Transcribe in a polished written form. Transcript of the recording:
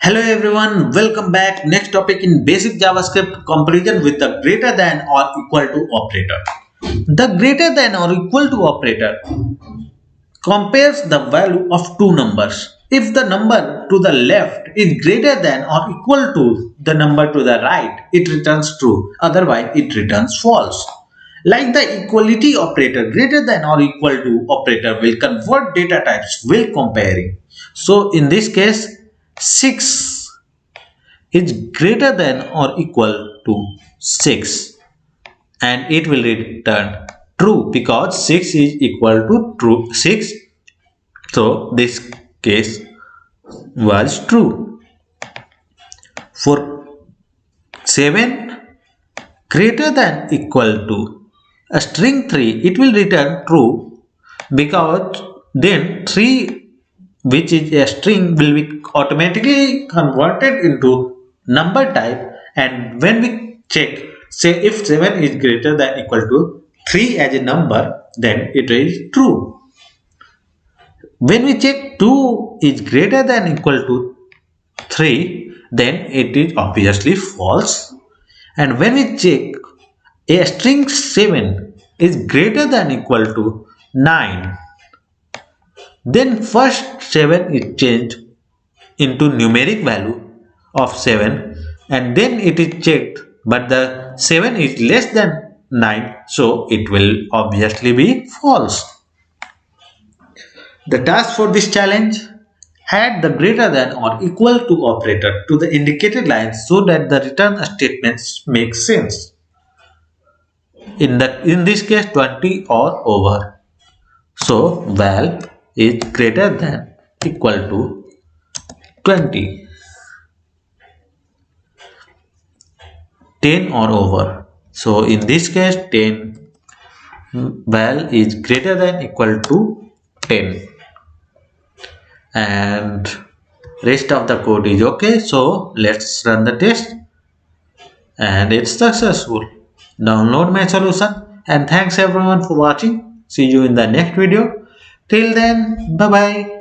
Hello everyone, welcome back. Next topic in basic JavaScript comparison with the greater than or equal to operator. The greater than or equal to operator compares the value of two numbers. If the number to the left is greater than or equal to the number to the right, it returns true. Otherwise, it returns false. Like the equality operator, greater than or equal to operator will convert data types while comparing. So in this case, 6 is greater than or equal to 6 and it will return true because 6 is equal to true 6, so this case was true. For 7 greater than equal to a string 3, it will return true because then 3, which is a string, will be automatically converted into number type, and when we check, say if 7 is greater than equal to 3 as a number, then it is true. When we check 2 is greater than equal to 3, then it is obviously false. And when we check a string 7 is greater than equal to 9, then first 7 is changed into numeric value of 7 and then it is checked, but the 7 is less than 9, so it will obviously be false. The task for this challenge: add the greater than or equal to operator to the indicated lines so that the return statements make sense. In this case 20 or over. So val is greater than equal to 20. 10 or over. So in this case 10, val is greater than equal to 10 and rest of the code is okay. So let's run the test and it's successful. Download my solution and thanks everyone for watching. See you in the next video. Till then, bye bye.